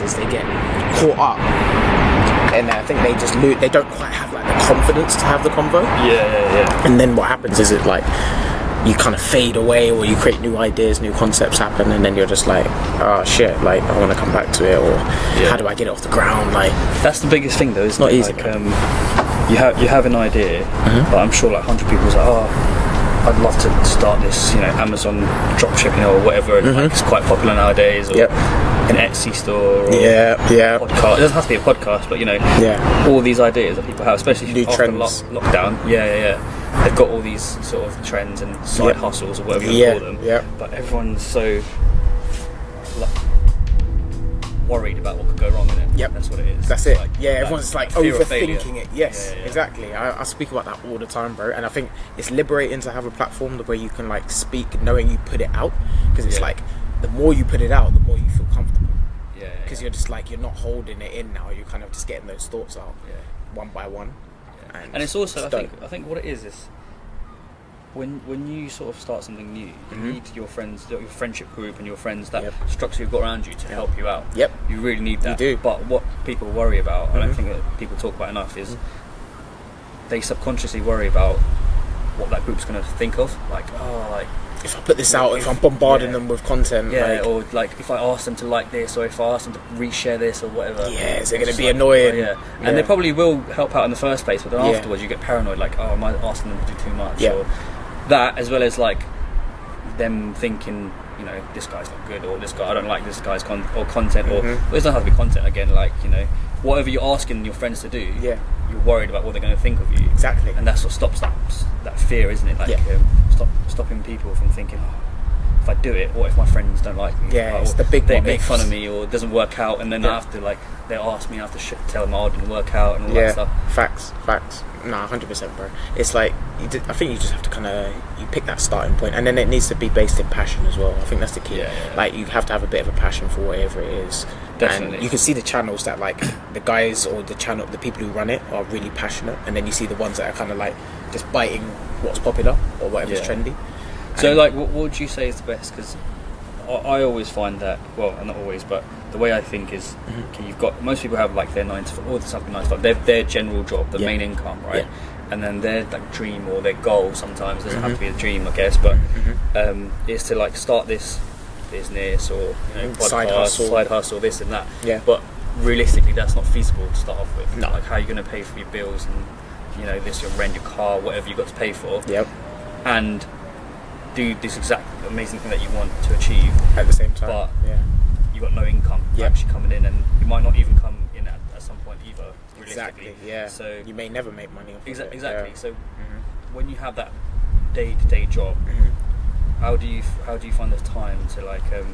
is they get caught up, and I think they just they don't quite have like the confidence to have the convo. Yeah. And then what happens is it like you kind of fade away, or you create new ideas, new concepts happen, and then you're just like, oh shit, like I want to come back to it, or how do I get it off the ground? Like that's the biggest thing though, isn't not it? easy. Like, you have an idea, but I'm sure like 100 people's like, oh, I'd love to start this, Amazon dropshipping or whatever, and like it's quite popular nowadays, or an Etsy store, or podcast. It doesn't have to be a podcast, but all these ideas that people have, especially new after trends. lockdown. They've got all these sort of trends and side hustles or whatever you call them. But everyone's so worried about what could go wrong in it. That's what it is. That's it. Like, everyone's like overthinking it. Yes, exactly. I speak about that all the time, bro. And I think it's liberating to have a platform where you can like speak knowing you put it out, because it's like the more you put it out, the more you feel comfortable. Because you're just like, you're not holding it in now. You're kind of just getting those thoughts out one by one. And it's also, I think what it is when you sort of start something new, you need your friends, your friendship group, and your friends, that structure you've got around you to help you out. You really need that. You do. But what people worry about, I don't think that people talk about enough, is they subconsciously worry about what that group's going to think of. Like, if I put this out, if I'm bombarding them with content, or like if I ask them to like this, or if I ask them to reshare this or whatever, is it going to be annoying? And they probably will help out in the first place, but then afterwards you get paranoid, like, oh, am I asking them to do too much? Or that, as well as like them thinking, this guy's not good, or this guy, I don't like this guy's content, or it doesn't have to be content again, like, whatever you're asking your friends to do, you're worried about what they're going to think of you. Exactly. And that's what stops that fear, isn't it? Like, stopping people from thinking, if I do it, what if my friends don't like me? It's the big they one. make fun of me, or it doesn't work out, and then I have to, like, they ask me, I have to tell them, it didn't work out, and all that stuff. Facts. Nah, 100%, bro. It's like, I think you just have to kind of, you pick that starting point, and then it needs to be based in passion as well. I think that's the key. Like, you have to have a bit of a passion for whatever it is. Definitely. And you can see the channels that, like, the guys or the people who run it are really passionate, and then you see the ones that are kind of like just biting what's popular or whatever's trendy. So, like, what would you say is the best? Because I always find that, well, not always, but the way I think is, okay, you've got, most people have like their 9 to 5, or something 9 to 5, their general job, the main income, right? And then their like dream or their goal, sometimes doesn't have to be a dream, I guess, but is to like start this business or podcast, side hustle, this and that. But realistically, that's not feasible to start off with. Like, how are you going to pay for your bills and this, your rent, your car, whatever you got to pay for, and do this exact amazing thing that you want to achieve at the same time, but you got no income actually coming in, and you might not even come in at some point either, realistically. So you may never make money off exactly. It. So when you have that day-to-day job, how do you find the time to like to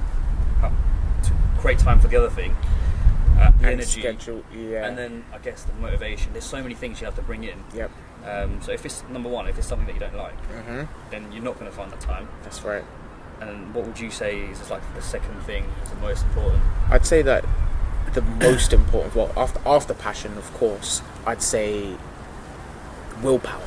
create time for the other thing, energy, schedule, and then I guess the motivation? There's so many things you have to bring in. So if it's number one, if it's something that you don't like, then you're not going to find the time. That's right. And what would you say is like the second thing, is the most important? I'd say that the most important, well, after passion, of course, I'd say willpower.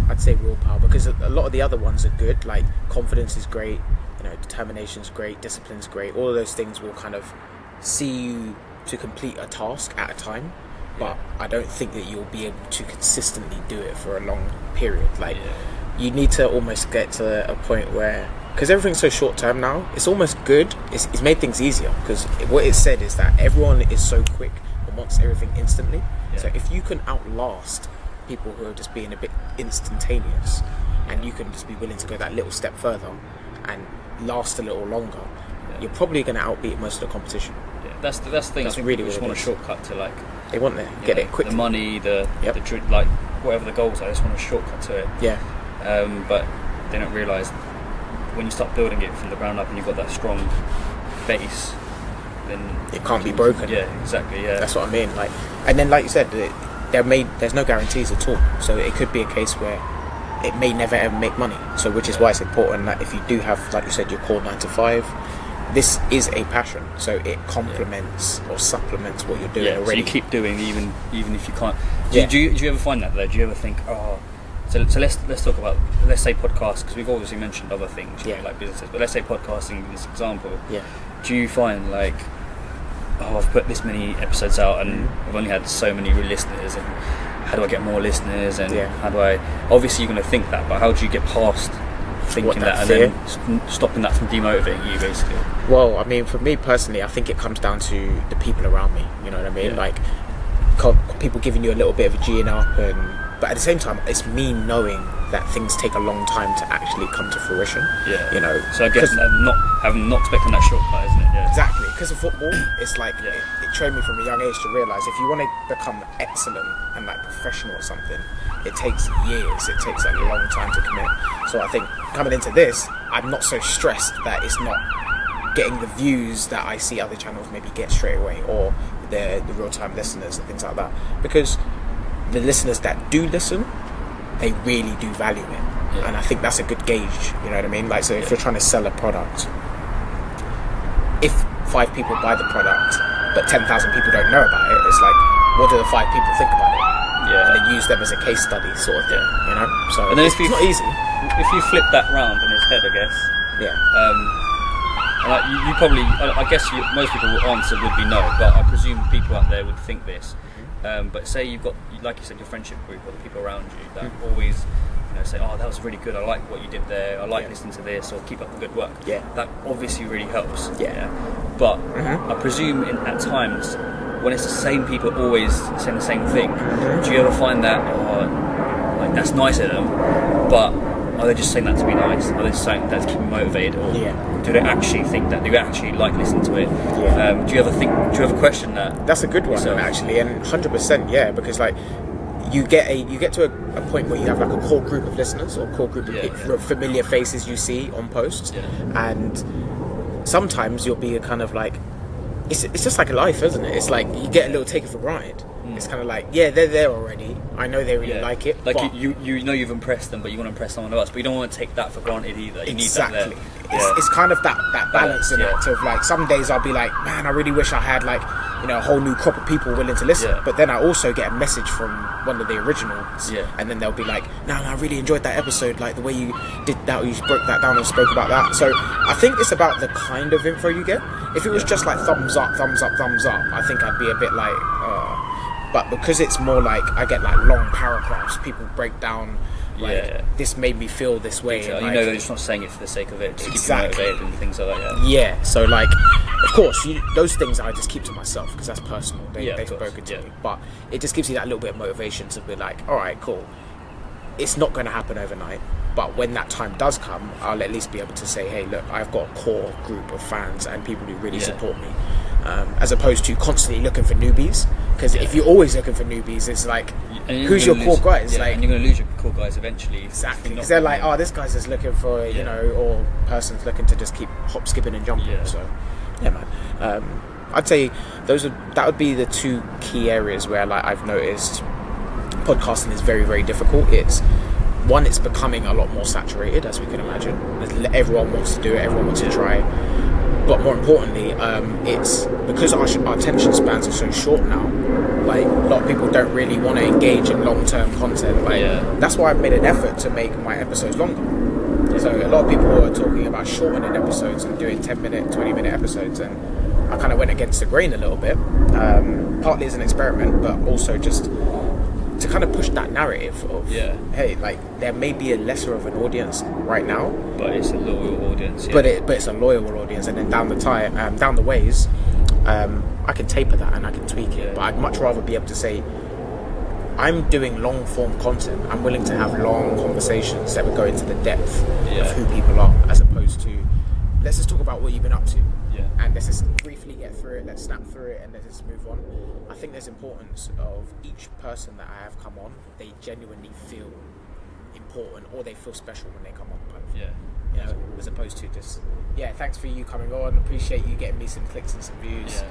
I'd say willpower, because a lot of the other ones are good. Like, confidence is great, determination's great, discipline's great. All of those things will kind of see you to complete a task at a time. But I don't think that you'll be able to consistently do it for a long period. Like, you need to almost get to a point where, because everything's so short term now, it's almost good. It's made things easier, because what it said is that everyone is so quick and wants everything instantly. So if you can outlast people who are just being a bit instantaneous, and you can just be willing to go that little step further and last a little longer, you're probably going to outbeat most of the competition. That's the thing. That's I think really people just what want a shortcut to, like, they want to get it quickly. The money, the like whatever the goals are, they just want a shortcut to it. But they don't realise when you start building it from the ground up and you've got that strong base, then it can't be broken. Exactly. That's what I mean. Like, and then, like you said, there's no guarantees at all. So it could be a case where it may never ever make money. So which is why it's important that if you do have, like you said, your core 9 to 5, this is a passion, so it complements or supplements what you're doing already. So you keep doing even if you can't. Do you ever find that though? Do you ever think, so let's talk about, let's say podcasts, because we've obviously mentioned other things, like businesses, but let's say podcasting in this example. Do you find, like, oh, I've put this many episodes out and I've only had so many listeners, and how do I get more listeners, and how do I... Obviously you're going to think that, but how do you get past thinking that and fear? then stopping that from demotivating you, basically? Well, I mean, for me personally, I think it comes down to the people around me, you know what I mean? Like, people giving you a little bit of a G'ing up, but at the same time, it's me knowing that things take a long time to actually come to fruition. You know, so I guess not expecting that shortcut, isn't it? Exactly, because of football, it's like it trained me from a young age to realise if you want to become excellent and like professional at something, it takes years, it takes like a long time to commit. So I think coming into this, I'm not so stressed that it's not getting the views that I see other channels maybe get straight away, or the real-time listeners and things like that, because the listeners that do listen, they really do value it, and I think that's a good gauge, you know what I mean? Like, so if you're trying to sell a product, if 5 people buy the product but 10,000 people don't know about it, it's like, what do the 5 people think about it? And then use them as a case study sort of thing, you know? So and then it's not easy. If you flip that round on his head, I guess, and like you probably, I guess most people will answer would be no, but I presume people out there would think this. But say you've got, like you said, your friendship group or the people around you that always, you know, say, oh, that was really good, I like what you did there, I like listening to this, or keep up the good work. That obviously really helps. But I presume at times when it's the same people always saying the same thing, do you ever find that, like, that's nice of them, but are they just saying that to be nice? Are they just saying that to keep me motivated, or do they actually think that? Do you actually like listening to it? Do you ever question that? That's a good one, actually, and 100%, because like you get to a point where you have like a core group of listeners or core group of familiar faces you see on posts, and sometimes you'll be a kind of like, it's just like a life, isn't it? It's like you get a little taken for granted. It's kind of like, they're there already, I know they really like it, like you know you've impressed them, but you want to impress someone else, but you don't want to take that for granted either. You need that there. It's kind of that balance in it of like, some days I'll be like, man, I really wish I had like, you know, a whole new crop of people willing to listen, but then I also get a message from one of the originals, and then they'll be like, no, I really enjoyed that episode, like the way you did that, you broke that down and spoke about that. So I think it's about the kind of info you get. If it was just like thumbs up, I think I'd be a bit like, but because it's more like, I get like long paragraphs, people break down like, this made me feel this way. Exactly. Like, you know they're just not saying it for the sake of it, just keep you motivated and things like that. So like, of course, those things I just keep to myself because that's personal. They've spoken to me, but it just gives you that little bit of motivation to be like, all right, cool. It's not going to happen overnight, but when that time does come, I'll at least be able to say, hey, look, I've got a core group of fans and people who really support me, as opposed to constantly looking for newbies. Because if you're always looking for newbies, it's like, who's your core guys? Like, and you're going to lose your core guys eventually. Exactly, because they're like, oh, this guy's just looking for, you know, or person's looking to just keep hop, skipping and jumping. So, man. I'd say that would be the 2 key areas where, like, I've noticed podcasting is very, very difficult. It's becoming a lot more saturated, as we can imagine. Everyone wants to do it, everyone wants to try. But more importantly, it's because our attention spans are so short now. Like, a lot of people don't really want to engage in long-term content. Like, that's why I've made an effort to make my episodes longer. So a lot of people are talking about shortening episodes and doing 10-minute, 20-minute episodes, and I kind of went against the grain a little bit, partly as an experiment, but also just to kind of push that narrative of, hey, like, there may be a lesser of an audience right now, but it's a loyal audience. But it's a loyal audience, and then down the ways, I can taper that and I can tweak it. But I'd much rather be able to say, I'm doing long form content. I'm willing to have long conversations that would go into the depth of who people are, as opposed to, let's just talk about what you've been up to. And let's just briefly get through it, let's snap through it, and let's just move on. I think there's importance of each person that I have come on, they genuinely feel important, or they feel special when they come on. You know, as opposed to just, thanks for you coming on, appreciate you getting me some clicks and some views,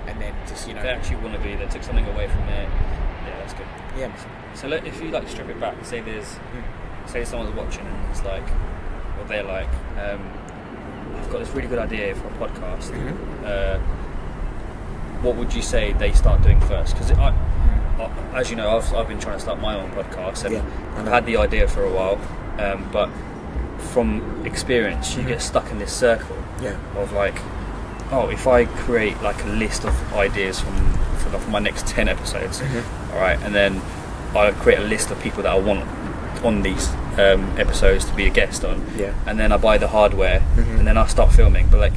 and then just, you know, they actually want to be, they took something away from it. That's good. So if you like strip it back, say someone's watching and it's like, or they're like, I've got this really good idea for a podcast. What would you say they start doing first? Because as you know, I've been trying to start my own podcast, and I've had the idea for a while, but from experience, you get stuck in this circle of like, if I create like a list of ideas for my next 10 episodes, all right, and then I create a list of people that I want on these episodes to be a guest on, and then I buy the hardware, and then I start filming. But like,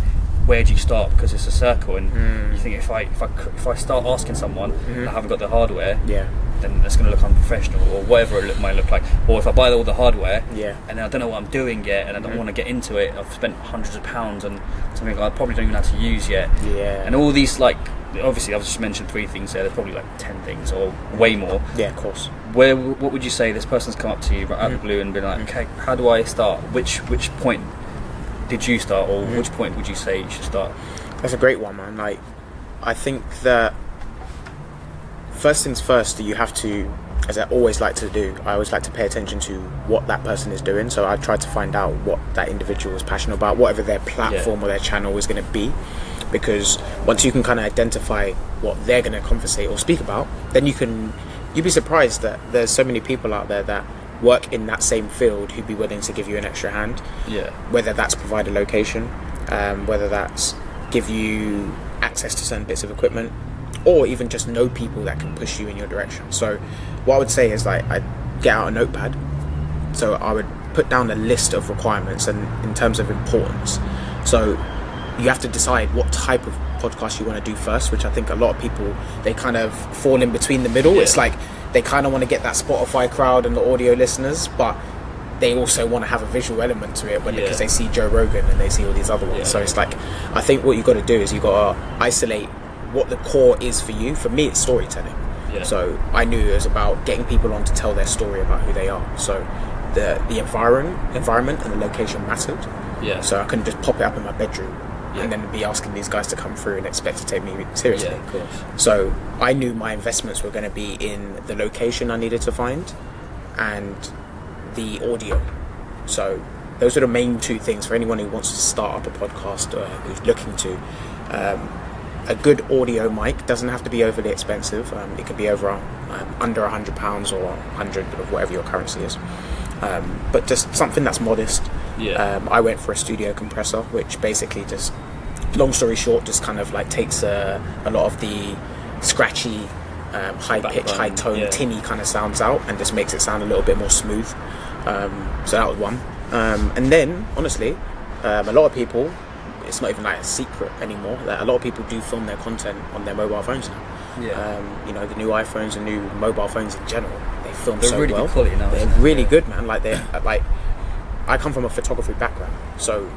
where do you start? Because it's a circle, and you think if I start asking someone and I haven't got the hardware, then it's going to look unprofessional, or whatever it might look like. Or if I buy all the hardware, and then I don't know what I'm doing yet, and I don't want to get into it, I've spent hundreds of pounds on something I probably don't even know how to use yet. And all these, like, obviously I've just mentioned 3 things there, there's probably like 10 things or way more. Yeah, of course. What would you say this person's come up to you right out of the blue and been like, okay, how do I start? Which point did you start, or which point would you say you should start? That's a great one, man. Like, I think that first things first, you have to, as I always like to do, I always like to pay attention to what that person is doing. So I try to find out what that individual is passionate about, whatever their platform or their channel is going to be. Because once you can kind of identify what they're going to conversate or speak about, then you'd be surprised that there's so many people out there that work in that same field who'd be willing to give you an extra hand. Whether that's provide a location, whether that's give you access to certain bits of equipment, or even just know people that can push you in your direction. So what I would say is, like, I'd get out a notepad. So I would put down a list of requirements and in terms of importance. So you have to decide what type of podcast you want to do first, which I think a lot of people, they kind of fall in between the middle. It's like they kind of want to get that Spotify crowd and the audio listeners, but they also want to have a visual element to it because they see Joe Rogan and they see all these other ones. So it's like, I think what you got to do is you got to isolate what the core is for you. For me, it's storytelling. So I knew it was about getting people on to tell their story about who they are. So the environment and the location mattered. So I couldn't just pop it up in my bedroom and then be asking these guys to come through and expect to take me seriously. Of course. So I knew my investments were going to be in the location I needed to find and the audio. So those are the main 2 things for anyone who wants to start up a podcast or who's looking to. A good audio mic doesn't have to be overly expensive. It could be over under £100 or 100 of whatever your currency is. But just something that's modest. I went for a studio compressor, which basically just, long story short, just kind of like takes a lot of the scratchy, high pitch, high tone, tinny kind of sounds out and just makes it sound a little bit more smooth. So that was one. And then, honestly, a lot of people, it's not even like a secret anymore, that a lot of people do film their content on their mobile phones now. You know, the new iPhones and new mobile phones in general, they film so really well. Good quality now. They're really good, man. Like, I come from a photography background, so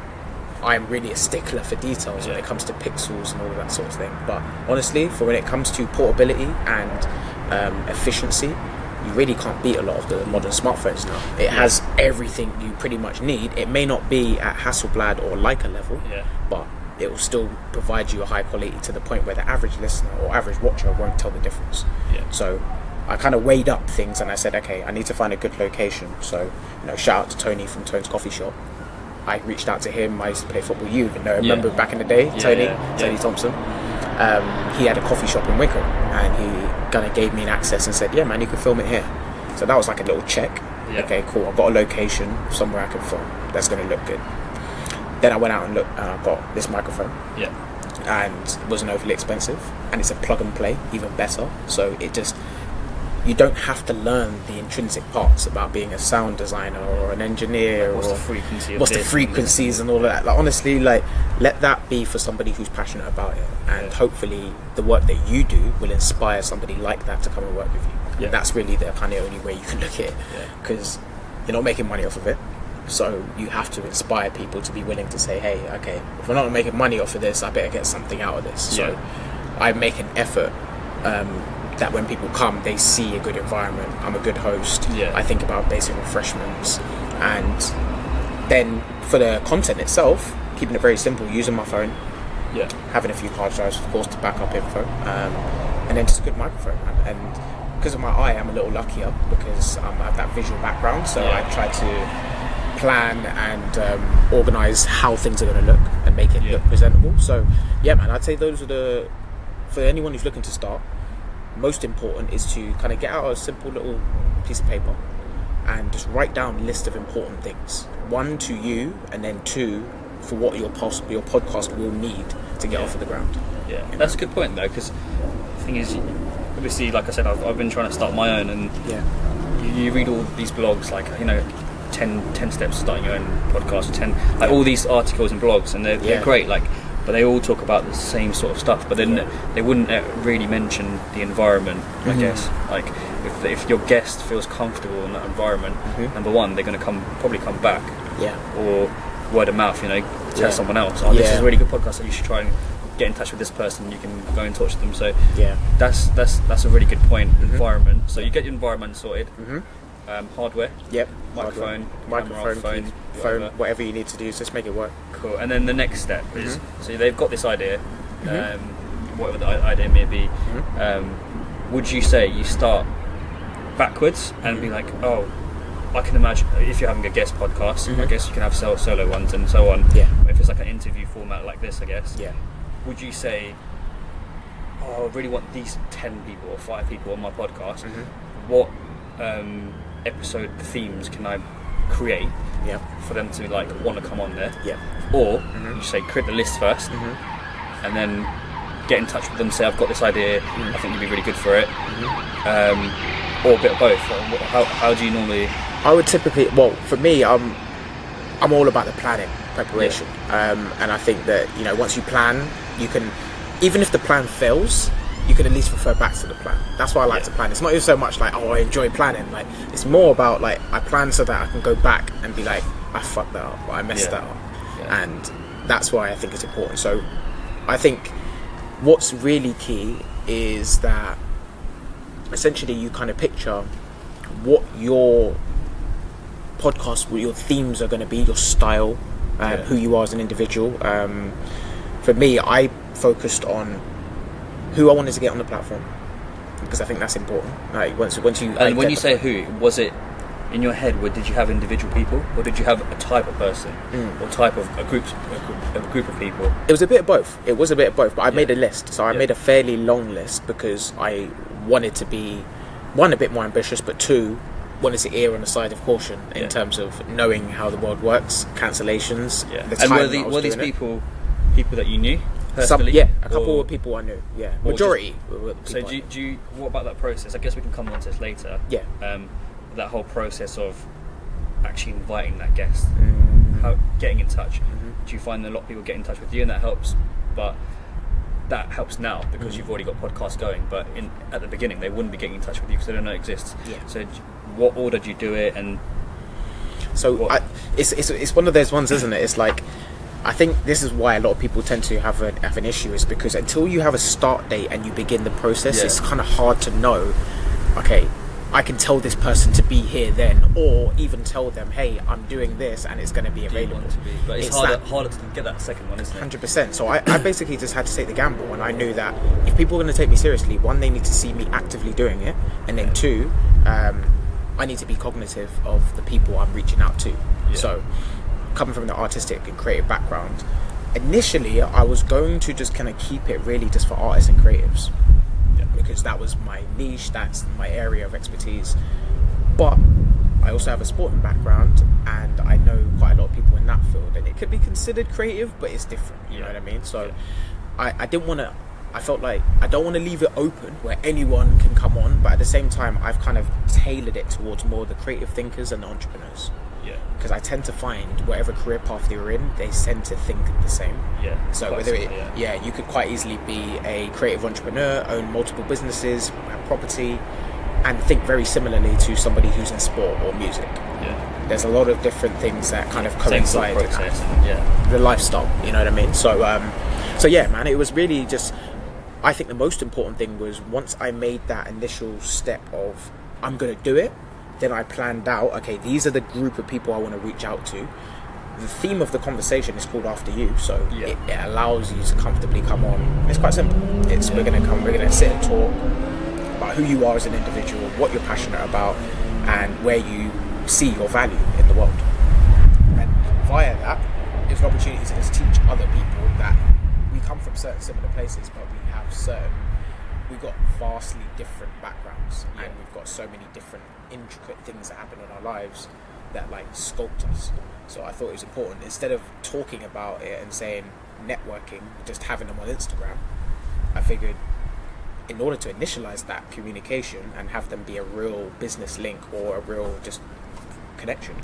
I'm really a stickler for details when it comes to pixels and all of that sort of thing. But honestly, for when it comes to portability and efficiency, you really can't beat a lot of the modern smartphones now. It has everything you pretty much need. It may not be at Hasselblad or Leica level, but it will still provide you a high quality to the point where the average listener or average watcher won't tell the difference. So I kind of weighed up things and I said, okay, I need to find a good location. So, you know, shout out to Tony from Tone's Coffee Shop. I reached out to him. I used to play football. You know, remember back in the day, Tony Thompson. He had a coffee shop in Wickham, and he kind of gave me an access and said, yeah, man, you can film it here. So that was like a little check. Okay, cool. I've got a location somewhere I can film. That's going to look good. Then I went out and looked, and I got this microphone. And it wasn't overly expensive, and it's a plug and play, even better. So it just, you don't have to learn the intrinsic parts about being a sound designer or an engineer, what's or the frequency of what's the frequencies and all of that. Like, honestly, like, let that be for somebody who's passionate about it, and hopefully the work that you do will inspire somebody like that to come and work with you. That's really the kind of only way you can look at it, because you're not making money off of it. So you have to inspire people to be willing to say, hey, okay, if I'm not making money off of this, I better get something out of this. So I make an effort that when people come, they see a good environment. I'm a good host. I think about basic refreshments. And then for the content itself, keeping it very simple, using my phone, having a few hard drives, of course, to back up info, and then just a good microphone. And because of my eye, I'm a little luckier because I have that visual background. So I try to plan and organise how things are going to look and make it look presentable. So yeah, man, I'd say those are for anyone who's looking to start, most important is to kind of get out a simple little piece of paper and just write down a list of important things. 1 to you, and then 2 for what your podcast will need to get off of the ground. Yeah, that's a good point though, because the thing is, obviously, like I said, I've been trying to start my own, and you read all these blogs, like 10 steps to starting your own podcast, 10 like all these articles and blogs, and they're great, like, but they all talk about the same sort of stuff, but then they wouldn't really mention the environment. I guess, like, if your guest feels comfortable in that environment, number one, they're going to probably come back, or word of mouth, tell someone else, this is a really good podcast, so you should try and get in touch with this person. You can go and talk to them. So that's a really good point. Environment. So you get your environment sorted. Hardware. Yep. Microphone, phone, whatever you need to do, just make it work. Cool. And then the next step is, so they've got this idea, whatever the idea may be. Would you say you start backwards and be like, oh, I can imagine if you're having a guest podcast, I guess you can have solo ones and so on. Yeah. If it's like an interview format like this, I guess. Yeah. Would you say, oh, I really want these 10 people or 5 people on my podcast? What episode themes can I create for them to like want to come on there? Or you say create the list first, and then get in touch with them, say I've got this idea, I think you'd be really good for it, or a bit of both. How do you normally? I would typically, well, for me, I'm all about the planning, preparation, and I think that once you plan, you can, even if the plan fails, you can at least refer back to the plan. That's why I like to plan. It's not even so much like, oh, I enjoy planning. Like, it's more about like, I plan so that I can go back and be like, I fucked that up, or I messed that up, and that's why I think it's important. So I think what's really key is that essentially you kind of picture what your podcast, what your themes are going to be, your style, who you are as an individual. For me, I focused on who I wanted to get on the platform, because I think that's important. Like once you and when you say who, was it in your head? Did you have individual people, or did you have a type of person, or type of a group of people? It was a bit of both. But I made a list, so I made a fairly long list because I wanted to be, one, a bit more ambitious, but two, wanted to err on the side of caution in terms of knowing how the world works, cancellations. And were these people that you knew? Personally, a couple of people I knew. Yeah, majority. So do you? What about that process? I guess we can come on to this later. Yeah. That whole process of actually inviting that guest, how getting in touch. Do you find that a lot of people get in touch with you, and that helps? But that helps now because you've already got podcasts going. But at the beginning, they wouldn't be getting in touch with you because they don't know it exists. Yeah. So, what order do you do it? And so it's one of those ones, isn't it? It's like, I think this is why a lot of people tend to have an issue, is because until you have a start date and you begin the process, it's kind of hard to know, okay, I can tell this person to be here then, or even tell them, hey, I'm doing this and it's going to be available. But it's harder to get that second one, isn't it? 100%. So I basically just had to take the gamble, and I knew that if people are going to take me seriously, one, they need to see me actively doing it, and then two, I need to be cognitive of the people I'm reaching out to. So coming from the artistic and creative background, initially I was going to just kind of keep it really just for artists and creatives, because that was my niche, that's my area of expertise. But I also have a sporting background, and I know quite a lot of people in that field, and it could be considered creative, but it's different, you know what I mean? So I didn't want to, I felt like I don't want to leave it open where anyone can come on, but at the same time I've kind of tailored it towards more the creative thinkers and the entrepreneurs. Because I tend to find whatever career path they're in, they tend to think the same. So whether you could quite easily be a creative entrepreneur, own multiple businesses, have property, and think very similarly to somebody who's in sport or music. There's a lot of different things that kind of coincide with the lifestyle. You know what I mean? So yeah, man, it was really just, I think the most important thing was once I made that initial step of I'm going to do it, then I planned out, okay, these are the group of people I want to reach out to. The theme of the conversation is called After You, so it allows you to comfortably come on. It's quite simple. We're going to sit and talk about who you are as an individual, what you're passionate about, and where you see your value in the world. And via that, it's an opportunity to just teach other people that we come from certain similar places, but we've got vastly different backgrounds, and we've got so many different intricate things that happen in our lives that like sculpt us. So I thought it was important, instead of talking about it and saying networking, just having them on Instagram, I figured in order to initialize that communication and have them be a real business link or a real just connection,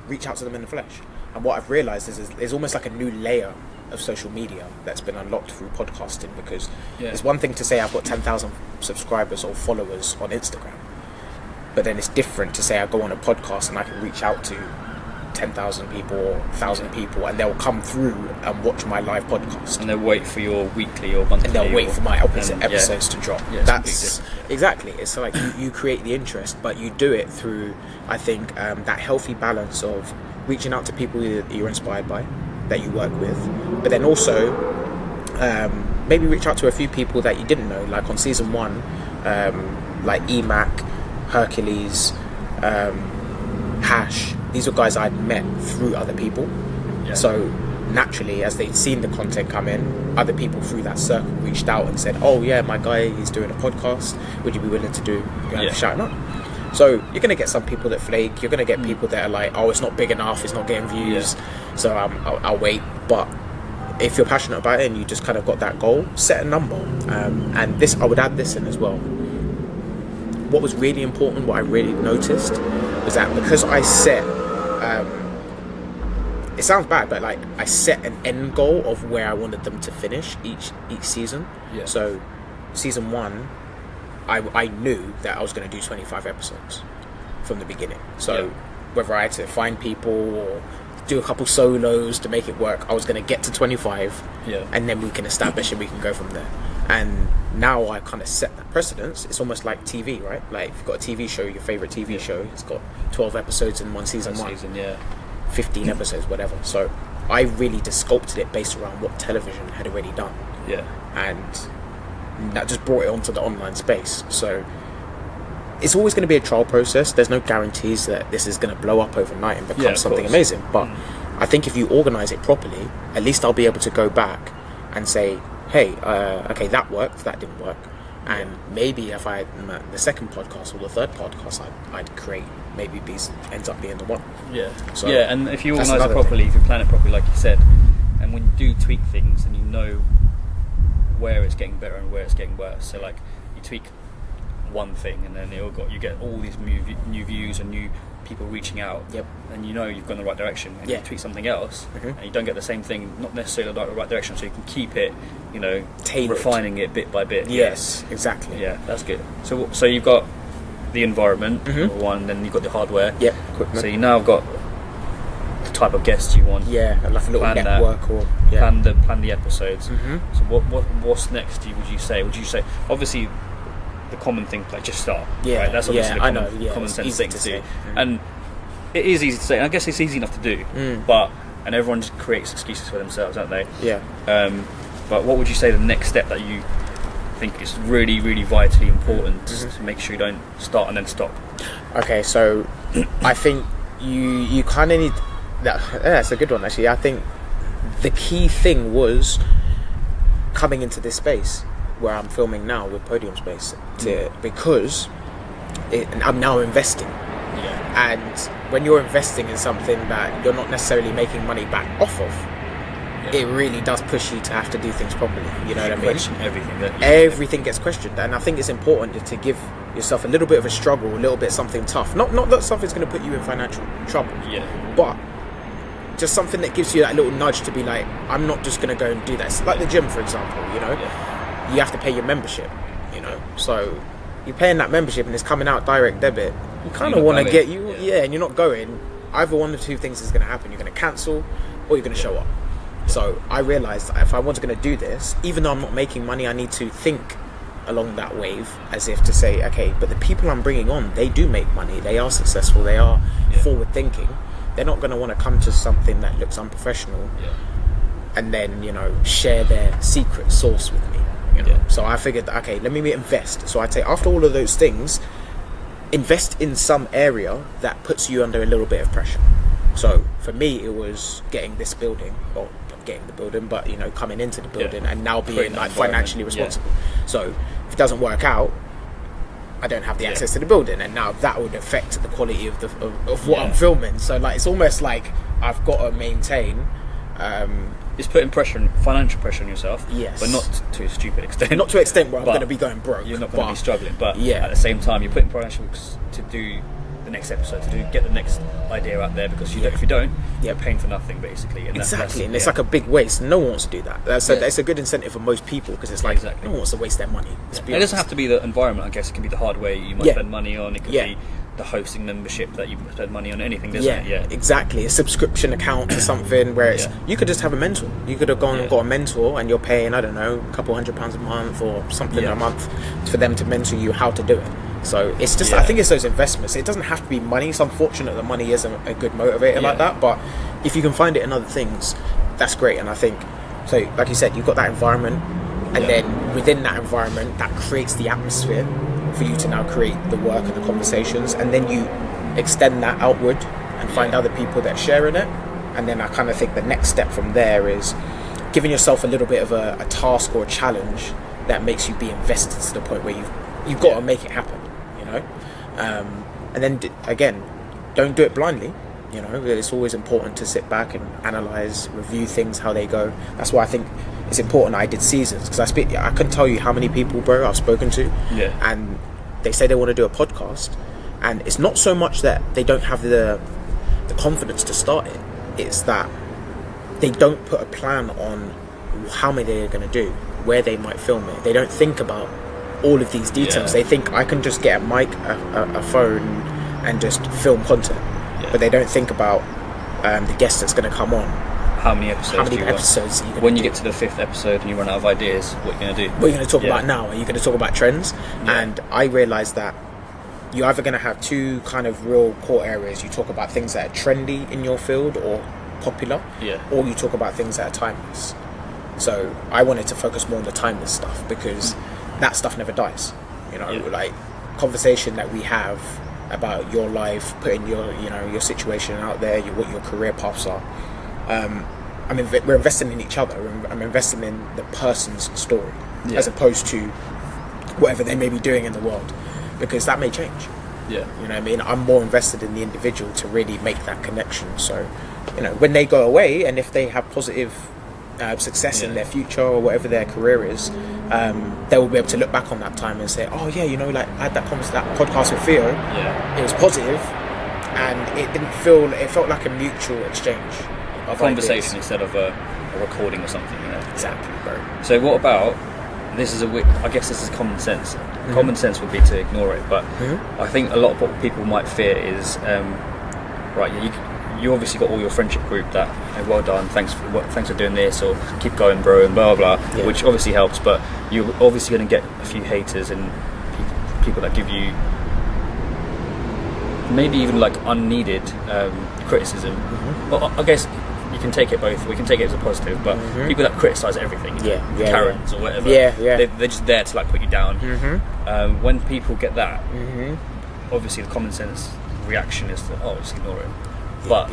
reach out to them in the flesh. And what I've realized is there's almost like a new layer of social media that's been unlocked through podcasting, because it's one thing to say I've got 10,000 subscribers or followers on Instagram, but then it's different to say I go on a podcast and I can reach out to 10,000 people or 1,000 people, and they'll come through and watch my live podcast, and they'll wait for your weekly or monthly, and they'll wait for my episodes to drop. That's exactly, it's like you create the interest, but you do it through, I think, that healthy balance of reaching out to people that you're inspired by, that you work with, but then also maybe reach out to a few people that you didn't know, like on season 1, like EMAC, Hercules, Hash. These were guys I'd met through other people. So naturally, as they'd seen the content come in, other people through that circle reached out and said, oh yeah, my guy, he's doing a podcast, would you be willing to do shout him out? So you're going to get some people that flake, you're going to get people that are like, oh, it's not big enough, it's not getting views, so I'll wait. But if you're passionate about it and you just kind of got that goal, set a number. And this, I would add this in as well. What was really important, what I really noticed, was that because I set, it sounds bad, but like I set an end goal of where I wanted them to finish each season. So season 1, I knew that I was going to do 25 episodes from the beginning. So whether I had to find people or do a couple solos to make it work, I was going to get to 25, and then we can establish and we can go from there. And now I kind of set that precedence. It's almost like TV, right? Like if you've got a TV show, your favorite TV show, it's got 12 episodes in one season, 15 episodes, whatever. So I really just sculpted it based around what television had already done. And that just brought it onto the online space. So it's always going to be a trial process. There's no guarantees that this is going to blow up overnight and become something amazing. But I think if you organize it properly, at least I'll be able to go back and say, hey, okay, that worked, that didn't work. And maybe if the second podcast or the third podcast I'd create, maybe ends up being the one. So and if you organise it properly, if you plan it properly, like you said, and when you do tweak things and you know where it's getting better and where it's getting worse, so like you tweak one thing and then you get all these new views and new people reaching out, and you know you've gone in the right direction, and you tweak something else and you don't get the same thing, not necessarily the right direction, so you can keep it, tailored, refining it bit by bit. Exactly. That's good. So you've got the environment, number one, then you've got the hardware, equipment. So you now have got the type of guests you want, like a little network, or plan the episodes. So what's next? Would you say obviously the common thing, like just start, right? That's obviously the common sense thing to do, and it is easy to say, and I guess it's easy enough to do, and everyone just creates excuses for themselves, don't they? But what would you say the next step that you think is really, really vitally important to make sure you don't start and then stop? Okay, so I think you kind of need that. That's a good one, actually. I think the key thing was coming into this space where I'm filming now with Podium Space, because I'm now investing. And when you're investing in something that you're not necessarily making money back off of, it really does push you to have to do things properly. You know what I mean? Question everything. Everything gets questioned, and I think it's important to give yourself a little bit of a struggle, a little bit something tough. Not that something's going to put you in financial trouble, but just something that gives you that little nudge to be like, I'm not just going to go and do that. It's like the gym, for example. You have to pay your membership, so you're paying that membership and it's coming out direct debit. You kind of want to get and you're not going. Either one of two things is going to happen. You're going to cancel or you're going to show up. So I realized that if I was going to do this, even though I'm not making money, I need to think along that wave, as if to say, okay, but the people I'm bringing on, they do make money, they are successful, they are forward thinking. They're not going to want to come to something that looks unprofessional and then share their secret sauce with me. So I figured, okay, let me invest. So I'd say after all of those things, invest in some area that puts you under a little bit of pressure. So for me, it was getting this building, or not getting the building, but coming into the building and now being like financially responsible. So if it doesn't work out, I don't have the access to the building, and now that would affect the quality of what I'm filming. So like it's almost like I've got to maintain. It's putting financial pressure on yourself, yes, but not to a stupid extent. Not to an extent where I'm going to be going broke. You're not going to be struggling, but at the same time, you're putting pressure to do the next episode, get the next idea out there, because if you don't, you're paying for nothing basically. And exactly, and it's like a big waste. No one wants to do that. That's a good incentive for most people, because it's like no one wants to waste their money. It doesn't have to be the environment. I guess it can be the hardware you might spend money on. It could be the hosting membership that you spend money on. Anything, doesn't it? Yeah, exactly. A subscription account to something where it's you could just have a mentor. You could have gone and got a mentor, and you're paying, I don't know, a couple £100 a month or something a month for them to mentor you how to do it. So it's just, I think it's those investments. It doesn't have to be money. It's unfortunate that money isn't a good motivator like that, but if you can find it in other things, that's great. And I think, so like you said, you've got that environment, and then within that environment, that creates the atmosphere for you to now create the work and the conversations, and then you extend that outward and find other people that share in it. And then I kind of think the next step from there is giving yourself a little bit of a task or a challenge that makes you be invested to the point where you've got to make it happen. And then again, don't do it blindly. It's always important to sit back and analyze, review things, how they go. That's why I think it's important I did seasons, because I couldn't tell you how many people, bro, I've spoken to, and they say they want to do a podcast, and it's not so much that they don't have the confidence to start it. It's that they don't put a plan on how many they're going to do, where they might film it. They don't think about all of these details. They think I can just get a mic, a phone, and just film content, but they don't think about the guest that's going to come on. How many episodes are you when you get to the 5th episode and you run out of ideas, what are you going to do? What are you going to talk about now? Are you going to talk about trends? And I realised that you're either going to have two kind of real core areas. You talk about things that are trendy in your field or popular, or you talk about things that are timeless. So I wanted to focus more on the timeless stuff, because that stuff never dies. Like conversation that we have about your life, putting your situation out there, what your career paths are. We're investing in each other. I'm investing in the person's story as opposed to whatever they may be doing in the world, because that may change. I'm more invested in the individual to really make that connection. So when they go away, and if they have positive success in their future or whatever their career is, they will be able to look back on that time and say, oh yeah, like I had that podcast with Theo, it was positive, and it felt like a mutual exchange, a conversation ideas, instead of a recording or something. Exactly, bro. So what about, I guess this is common sense. Common sense would be to ignore it, but I think a lot of what people might fear is you obviously got all your friendship group that, well done, thanks for doing this, or keep going, bro, and blah blah, which obviously helps. But you're obviously going to get a few haters and people that give you maybe even like unneeded criticism. Well, I guess you can take it both. We can take it as a positive, but people that criticise everything, Karens or whatever, they're just there to like put you down. When people get that, obviously the common sense reaction is to just ignore it. But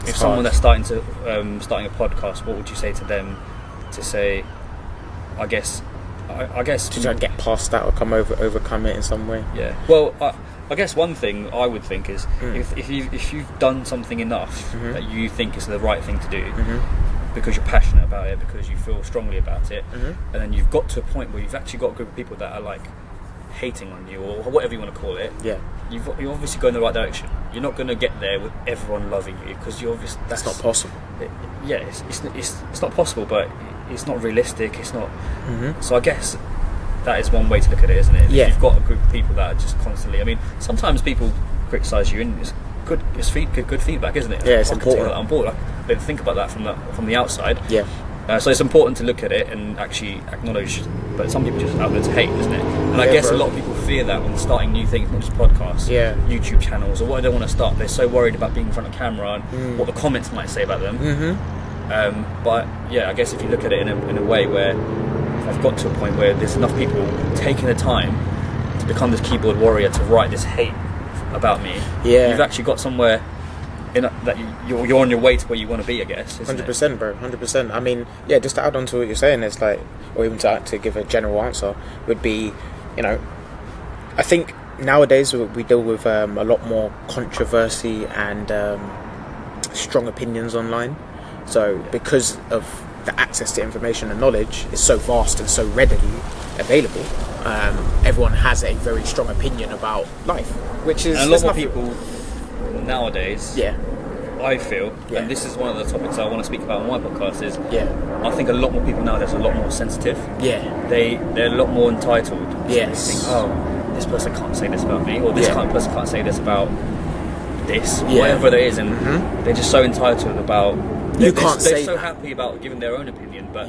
if someone that's starting a podcast, what would you say to them to say? I guess to try and get past that or overcome it in some way. Well, I guess one thing I would think is if you've done something enough that you think is the right thing to do, because you're passionate about it, because you feel strongly about it, and then you've got to a point where you've actually got a group of people that are like hating on you or whatever you want to call it. You're obviously going in the right direction. You're not going to get there with everyone loving you, because you're obviously that's not possible. It's not possible, but it's not realistic. It's not. So I guess that is one way to look at it, isn't it? If you've got a group of people that are just constantly. Sometimes people criticise you, and it's good. It's good feedback, isn't it? It's I important. Take that on board. I didn't think about that from the outside. So it's important to look at it and actually acknowledge, but some people just out there to hate, isn't it? And I guess a lot of people fear that when starting new things, not just podcasts, YouTube channels, or what they want to start. They're so worried about being in front of camera and what the comments might say about them. But I guess if you look at it in a way where I've got to a point where there's enough people taking the time to become this keyboard warrior, to write this hate about me, you've actually got somewhere that you're on your way to where you want to be, I guess. 100%, bro. 100%. Just to add on to what you're saying, it's like, or even to give a general answer, would be, I think nowadays we deal with a lot more controversy and strong opinions online. So because of the access to information and knowledge is so vast and so readily available, everyone has a very strong opinion about life, which is and a lot more people nowadays. Yeah. I feel, and this is one of the topics I want to speak about on my podcast, is I think a lot more people nowadays are a lot more sensitive. Yeah. They're a lot more entitled. Yes. They think, oh, this person can't say this about me, or this kind of person can't say this about this, whatever it is, and they're just so entitled about... They're so happy about giving their own opinion, but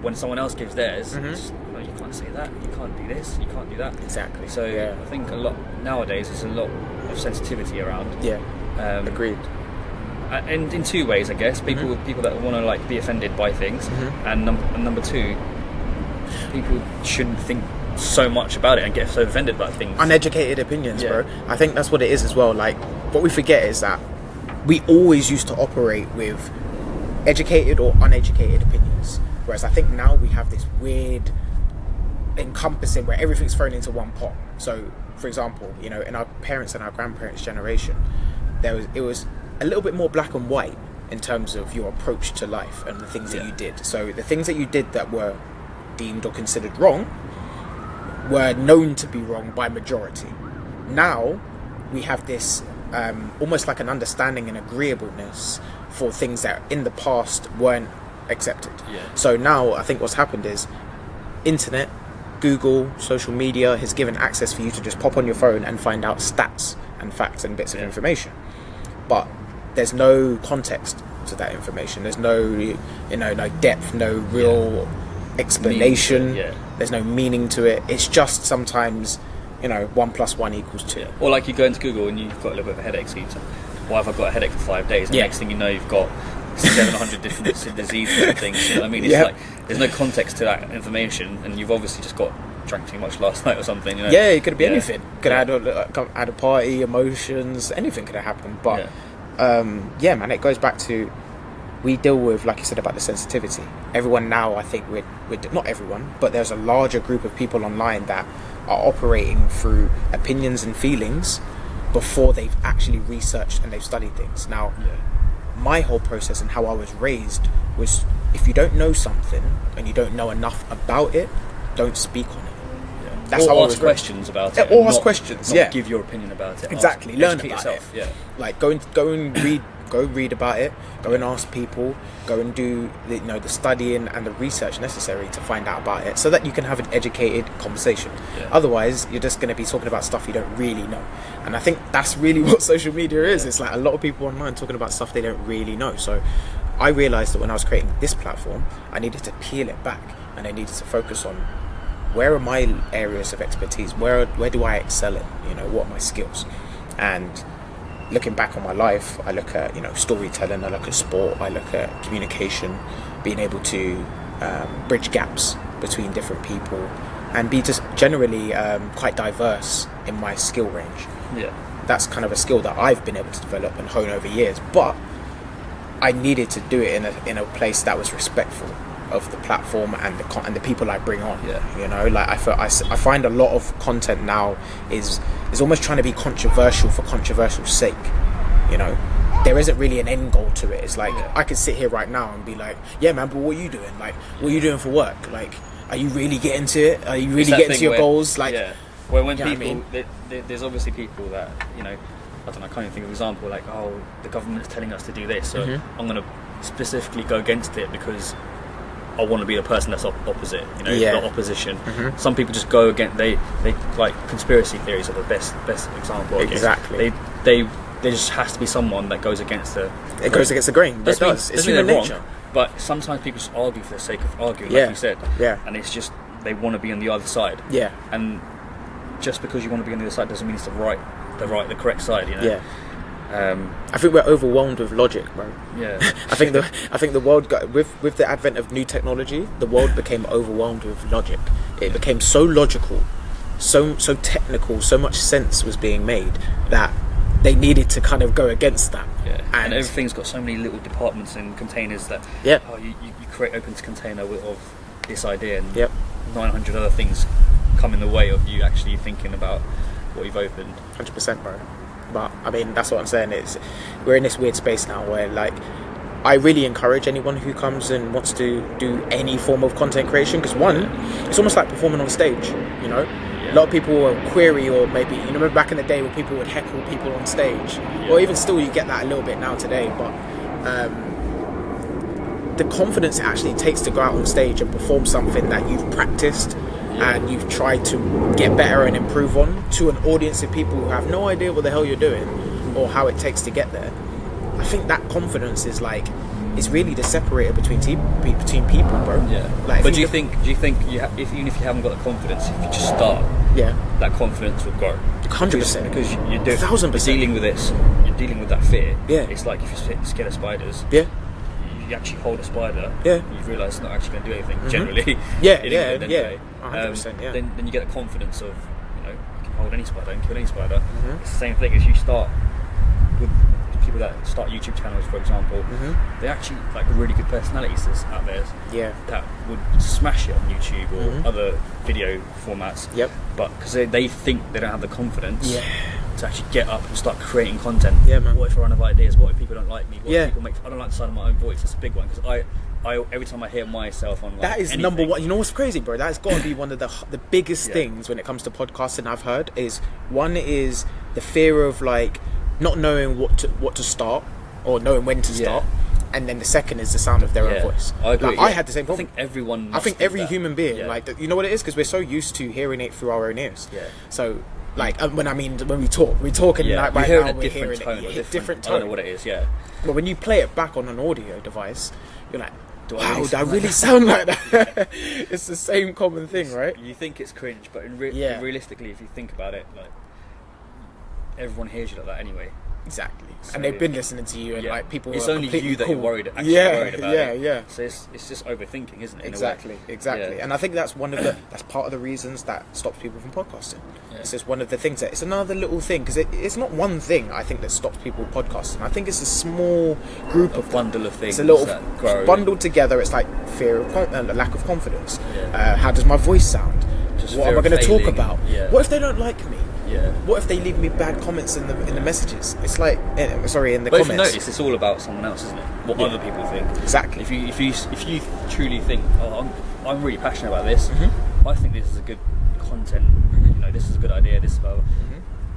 when someone else gives theirs, it's, no, you can't say that, you can't do this, you can't do that. Exactly. So I think a lot nowadays there's a lot of sensitivity around. Yeah. Agreed. And in two ways, I guess. People that want to like be offended by things, and number two, people shouldn't think so much about it and get so offended about things. Uneducated opinions, bro. I think that's what it is as well. Like, what we forget is that we always used to operate with educated or uneducated opinions, whereas I think now we have this weird encompassing where everything's thrown into one pot. So, for example, you know, in our parents' and our grandparents' generation, it was a little bit more black and white in terms of your approach to life and the things that you did. So the things that you did that were deemed or considered wrong were known to be wrong by majority. Now we have this almost like an understanding and agreeableness for things that in the past weren't accepted. So now I think what's happened is internet, Google, social media has given access for you to just pop on your phone and find out stats and facts and bits of information. But there's no context to that information. There's no, no depth, no real explanation. There's no meaning to it. It's just sometimes, 1 + 1 = 2. Or like you go into Google and you've got a little bit of a headache, so you say, why have I got a headache for 5 days? And the next thing you know, you've got 700 different diseases and things. You know what I mean? It's like there's no context to that information, and you've obviously just drank too much last night or something. Yeah, it could be anything. Could have had a party, emotions, anything could have happened. But man, it goes back to, we deal with, like you said, about the sensitivity. Everyone now, I think we're not everyone, but there's a larger group of people online that are operating through opinions and feelings before they've actually researched and they've studied things. Now, my whole process and how I was raised was, if you don't know something and you don't know enough about it, don't speak on it. That's or how ask questions about it. Or ask questions. Not give your opinion about it. Exactly. Learn about yourself. it. Like go and read. Go read about it. Go and ask people. Go and do the studying and the research necessary to find out about it, so that you can have an educated conversation. Otherwise, you're just going to be talking about stuff you don't really know. And I think that's really what social media is. It's like a lot of people online talking about stuff they don't really know. So I realised that when I was creating this platform, I needed to peel it back and I needed to focus on, where are my areas of expertise? Where do I excel in? What are my skills? And looking back on my life, I look at storytelling, I look at sport, I look at communication, being able to bridge gaps between different people, and be just generally quite diverse in my skill range. That's kind of a skill that I've been able to develop and hone over years. But I needed to do it in a place that was respectful of the platform and the people I bring on. I find a lot of content now is almost trying to be controversial for controversial sake. There isn't really an end goal to it. It's like I could sit here right now and be like, yeah man, but what are you doing? Like, what are you doing for work? Like, are you really getting to it? Are you really getting to your goals? Like, when people there's obviously people that I don't know, I can't even think of an example, like, oh, the government's telling us to do this, so I'm going to specifically go against it because I want to be the person that's opposite, not opposition. Some people just go against. They like conspiracy theories are the best example. Exactly. There just has to be someone that goes against the. It goes against the grain. It does. It's human nature. Wrong, but sometimes people just argue for the sake of arguing, like you said. And it's just they want to be on the other side. And just because you want to be on the other side doesn't mean it's the correct side. I think we're overwhelmed with logic, bro. I think the world with the advent of new technology, the world became overwhelmed with logic. It became so logical, so technical, so much sense was being made that they needed to kind of go against that. And everything's got so many little departments and containers that you create open container of this idea and 900 other things come in the way of you actually thinking about what you've opened. 100%, bro. But I mean, that's what I'm saying. We're in this weird space now where, like, I really encourage anyone who comes and wants to do any form of content creation, because one, it's almost like performing on stage, you know. A lot of people will query, or maybe, you know, remember back in the day where people would heckle people on stage, or even still you get that a little bit now today, but the confidence it actually takes to go out on stage and perform something that you've practiced and you've tried to get better and improve on, to an audience of people who have no idea what the hell you're doing or how it takes to get there. I think that confidence is really the separator between people, bro. Yeah. Like, but do you think even if you haven't got the confidence, if you just start, that confidence will grow? 100%. Because you're 1,000%. dealing with this, you're dealing with that fear. Yeah. It's like if you're scared of spiders. Yeah. You actually hold a spider. Yeah. You realise it's not actually going to do anything. Generally. Yeah. Anyway. 100%. Yeah. Then you get the confidence of, you know, I can hold any spider, I can kill any spider. It's the same thing as you start with people that start YouTube channels, for example. They're actually like really good personalities out there that would smash it on YouTube or other video formats. But because they think they don't have the confidence to actually get up and start creating content. Man. What if I run out of ideas? What if people don't like me? What if people I don't like the sound of my own voice. That's a big one, because I every time I hear myself on, like, that is anything, number one. You know what's crazy, bro? That's got to be one of the biggest things when it comes to podcasting I've heard. Is one is the fear of, like, not knowing what to start or knowing when to start, and then the second is the sound of their own voice. I agree. Like, I had the same problem. I think every human being, like, you know what it is, because we're so used to hearing it through our own ears. So, like, when we talk and like right now we're hearing it different tone. I don't know what it is. But when you play it back on an audio device, you're like, wow, do I really sound like that? It's the same common thing, right? You think it's cringe, but realistically, if you think about it, like, everyone hears you like that anyway. Exactly. So, and they've been listening to you, and like, people. It's are only you that cool. you're worried about. Yeah. So it's just overthinking, isn't it? Exactly. And I think that's that's part of the reasons that stops people from podcasting. It's just one of the things it's another little thing, because it's not one thing I think that stops people podcasting. I think it's a small group of bundle of things. It's a little that grow bundled together. It's like fear of lack of confidence. How does my voice sound? What am I going to talk about? What if they don't like me? What if they leave me bad comments in the messages? It's like, in the comments. If you notice, it's all about someone else, isn't it? What other people think. Exactly. If you truly think, I'm really passionate about this. I think this is a good content. You know, this is a good idea. This is about.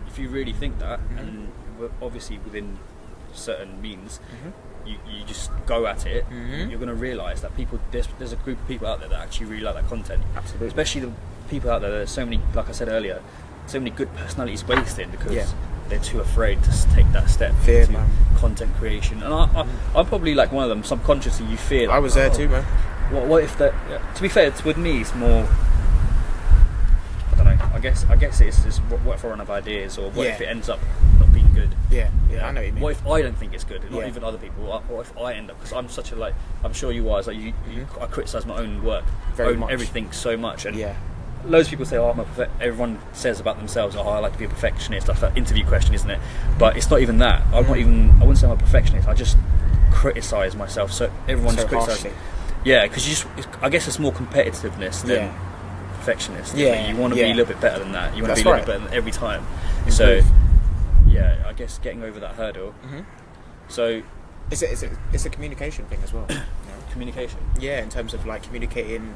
If you really think that, and obviously within certain means, you just go at it. You're going to realise that there's a group of people out there that actually really like that content. Absolutely. Especially the people out there. There's so many, like I said earlier, so many good personalities wasted because they're too afraid to take that step into content creation. And I'm probably like one of them. Subconsciously, you feel like, I was there too, man. What if that? To be fair, with me, it's more. I don't know. I guess it's just what if I run out of ideas, or what if it ends up not being good? Yeah, I know what you mean. What if I don't think it's good, not even other people? Or if I end up, because I'm such a I'm sure you are. It's like I criticise my own work, everything so much, and loads of people say, everyone says about themselves, I like to be a perfectionist. That's that interview question, isn't it? But it's not even that. I wouldn't say I'm a perfectionist. I just criticise myself. So everyone's criticising. Yeah, because I guess it's more competitiveness than perfectionist. You want to be a little bit better than that. You want to be a little bit better than every time. So I guess getting over that hurdle. So it's a communication thing as well. Communication. Yeah, in terms of like communicating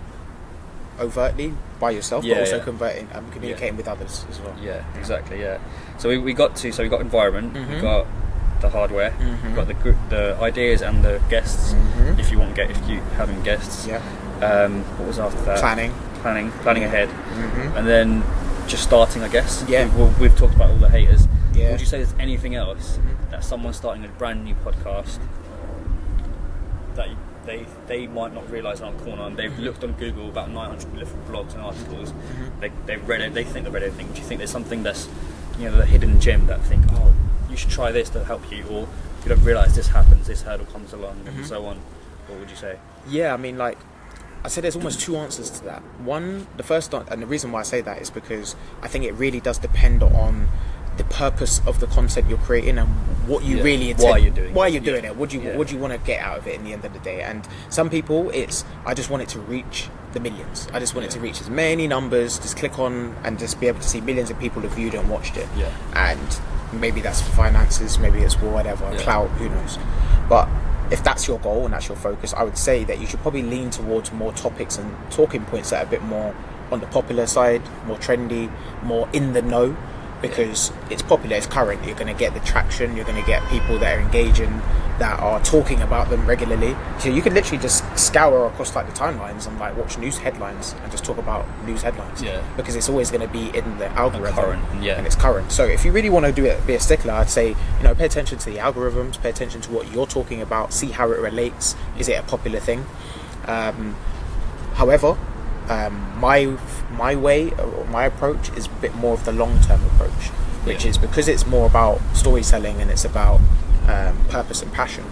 overtly by yourself, but also communicating with others as well. Yeah, exactly. Yeah. So we got environment, we got the hardware, we got the ideas and the guests. If you having guests. What was after that? Planning ahead, and then just starting, I guess. We've talked about all the haters. Would you say there's anything else that someone starting a brand new podcast that they might not realise on corner, and they've looked on Google about 900 different blogs and articles, they've read it, they think they've read everything. Do you think there's something that's, the hidden gem that think, you should try this to help you, or you don't realise this happens, this hurdle comes along, and so on? What would you say? I mean, like I said, there's almost two answers to that. One, the first, and the reason why I say that is because I think it really does depend on the purpose of the content you're creating and what you really intend. Why you're doing it. What do you want to get out of it in the end of the day? And some people, it's I just want it to reach the millions. I just want it to reach as many numbers, just click on and just be able to see millions of people have viewed it and watched it. Yeah. And maybe that's for finances, maybe it's for whatever, clout, who knows. But if that's your goal and that's your focus, I would say that you should probably lean towards more topics and talking points that are a bit more on the popular side, more trendy, more in the know, because it's popular, it's current. You're going to get the traction, you're going to get people that are engaging, that are talking about them regularly. So you can literally just scour across like the timelines and like watch news headlines and just talk about news headlines, because it's always going to be in the algorithm, and it's current. So if you really want to be a stickler, I'd say, pay attention to the algorithms, pay attention to what you're talking about, see how it relates. Is it a popular thing? However, my way or my approach is a bit more of the long-term approach, which is because it's more about storytelling and it's about purpose and passion.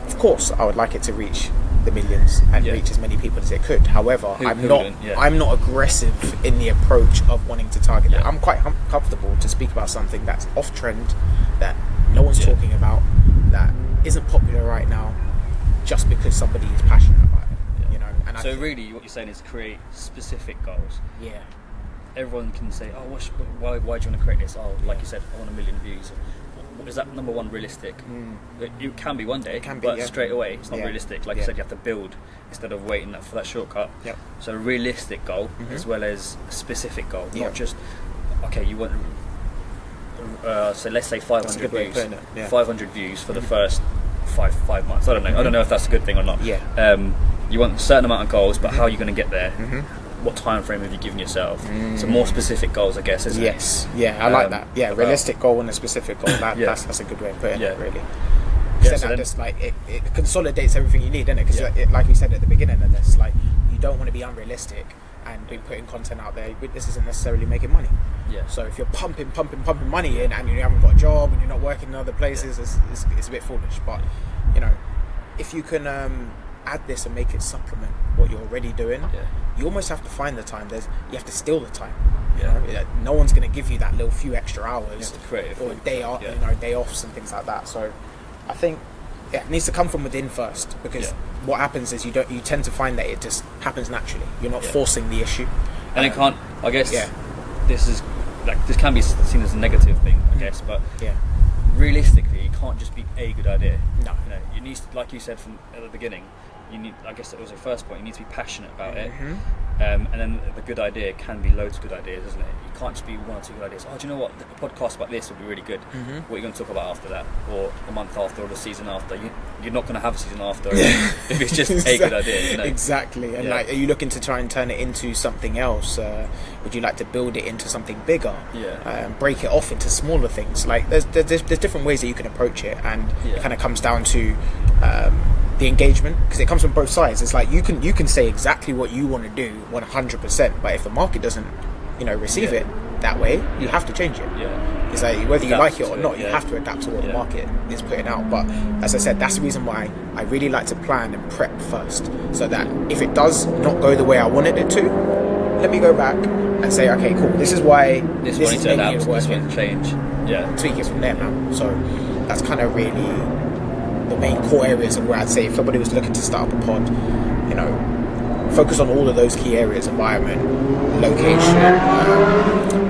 Of course, I would like it to reach the millions and reach as many people as it could. However, I'm not aggressive in the approach of wanting to target that. I'm quite comfortable to speak about something that's off trend, that no one's talking about, that isn't popular right now, just because somebody is passionate about it. And so really, what you're saying is create specific goals. Yeah. Everyone can say, "Oh, why do you want to create this?" Oh, like you said, I want 1 million views. Is that number one realistic? It can be one day, but straight away it's not realistic. Like you said, you have to build instead of waiting for that shortcut. Yep. So a realistic goal as well as a specific goal, not just you want. So let's say 500 views. 500 views for the first five months. I don't know. I don't know if that's a good thing or not. Yeah. You want a certain amount of goals, but how are you going to get there? What time frame have you given yourself? So more specific goals, I guess, isn't it? Yes, I like that. Yeah, realistic goal and a specific goal. That's a good way of putting it, really. So that just like it consolidates everything you need, doesn't it? Because like we said at the beginning of this, like you don't want to be unrealistic and be putting content out there. This isn't necessarily making money. Yeah. So if you're pumping money in and you haven't got a job and you're not working in other places, it's a bit foolish. But if you can add this and make it supplement what you're already doing, you almost have to find the time. You have to steal the time. No one's going to give you that little few extra hours or a day off, day offs and things like that. So I think it needs to come from within first, because what happens is you tend to find that it just happens naturally. You're not forcing the issue, and it can't. I guess this can be seen as a negative thing, I guess, but realistically, it can't just be a good idea. No, you need, like you said from at the beginning, you need. I guess it was the first point. You need to be passionate about it, and then the good idea can be loads of good ideas, isn't it? You can't just be one or two good ideas. Oh, do you know what? A podcast about this would be really good. What are you going to talk about after that, or a month after, or the season after? You're not going to have a season after if it's just a good idea. Exactly. And like, are you looking to try and turn it into something else? Would you like to build it into something bigger? Break it off into smaller things. Like there's different ways that you can approach it, and it kind of comes down to the engagement, because it comes from both sides. It's like you can say exactly what you want to do 100%, but if the market doesn't receive it that way, you have to change it. It's like whether you like it or not, you have to adapt to what the market is putting out. But as I said, that's the reason why I really like to plan and prep first, so that if it does not go the way I wanted it to, let me go back and say, okay, cool, this is why this is making it work, this one change, tweak it from there now. So that's kind of really the main core areas of where I'd say if somebody was looking to start up a pod, focus on all of those key areas: environment, location,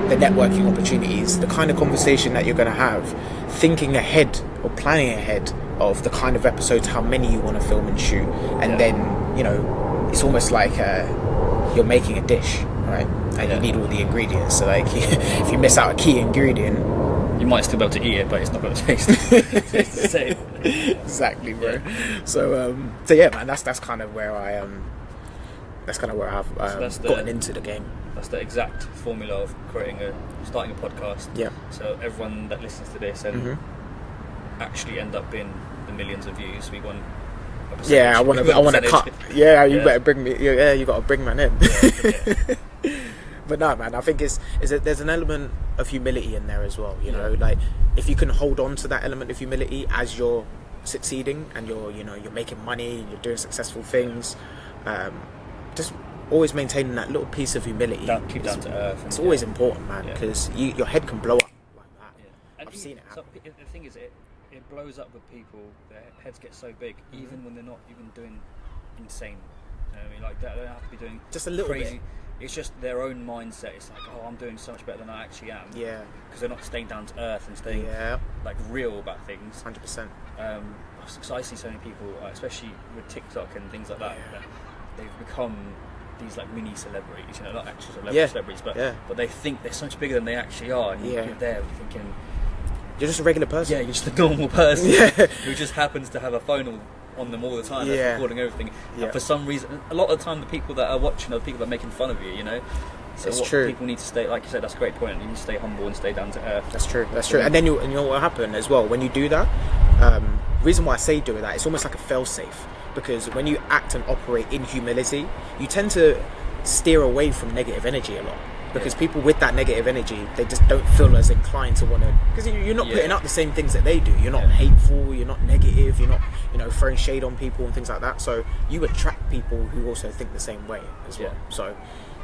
the networking opportunities, the kind of conversation that you're going to have, thinking ahead or planning ahead of the kind of episodes, how many you want to film and shoot, and then it's almost like you're making a dish, right? And you need all the ingredients. So like if you miss out a key ingredient, you might still be able to eat it, but it's not going to taste the same. Exactly, bro. So yeah, man, that's kind of where I that's kind of where I've gotten into the game. That's the exact formula of starting a podcast. Yeah. So everyone that listens to this and actually end up in the millions of views, we want. I want to cut. Yeah, you better bring me. Yeah, you got to bring man in. But no, man, I think there's an element of humility in there as well. Like if you can hold on to that element of humility as you're succeeding and you're making money, you're doing successful things, just always maintaining that little piece of humility. Keep down to earth. It's always important, man, because your head can blow up like that. And I've seen it happen. The thing is, it blows up with people. Their heads get so big, even when they're not even doing insane You know what I mean? Like they don't have to be doing just a little crazy. bit. It's just their own mindset. It's like, oh, I'm doing so much better than I actually am. Yeah. Because they're not staying down to earth and staying like real about things. 100%. So I see so many people, especially with TikTok and things like that, that they've become these like mini celebrities. You know, not actual celebrities, but they think they're so much bigger than they actually are. And you're there thinking, you're just a regular person. Yeah, you're just a normal person who just happens to have a phone on them all the time, that's recording everything. And for some reason, a lot of the time, the people that are watching are the people that are making fun of you. You know, so it's true. People need to stay, like you said, that's a great point. You need to stay humble and stay down to earth. That's true. That's true. And then you know what will happen as well when you do that. Reason why I say do that, it's almost like a fail-safe, because when you act and operate in humility, you tend to steer away from negative energy a lot. Because people with that negative energy, they just don't feel as inclined to want to, because you're not putting out the same things that they do. You're not hateful, you're not negative, you're not, throwing shade on people and things like that. So you attract people who also think the same way as well. So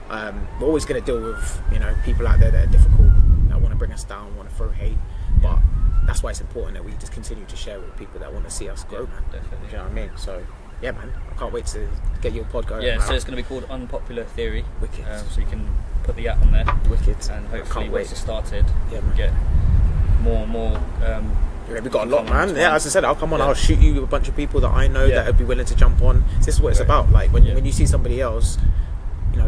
we're always going to deal with, people out there that are difficult, that want to bring us down, want to throw hate. But that's why it's important that we just continue to share with people that want to see us grow, man. Definitely. Do you know what I mean? So yeah, man, I can't wait to get your pod going. Yeah, so it's going to be called Unpopular Theory. Wicked. So you can put the app on there. Wicked. And hopefully once it's started, man. Get more and more. We've got a lot, man. Yeah, as I said, I'll come on. I'll shoot you a bunch of people that I know that would be willing to jump on. This is what it's about. Like when you see somebody else,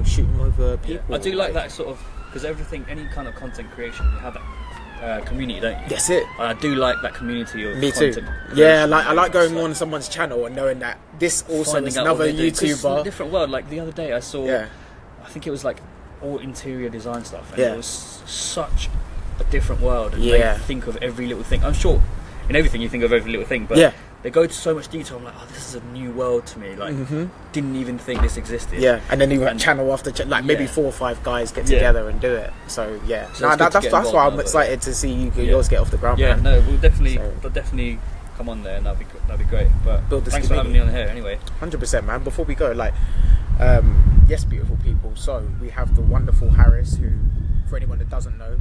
shooting over people. I do like that sort of, because any kind of content creation, you have that community, don't you? That's it. I do like that community of Me content too. creation. Yeah, I like going on someone's channel and knowing that this also is another YouTuber. It's a different world. Like the other day, I saw. I think it was like all interior design stuff, and it was such a different world. And they think of every little thing. I'm sure in everything you think of every little thing, but they go to so much detail. I'm like, oh, this is a new world to me. Like, didn't even think this existed. Yeah, and then you channel after maybe 4 or 5 guys get together and do it. So that's why I'm excited to see yours get off the ground. Yeah, man. no, we'll definitely come on there, and that'd be great. But thanks for having me on here anyway. 100%, man. Before we go, yes, beautiful people. So we have the wonderful Harris, who, for anyone that doesn't know,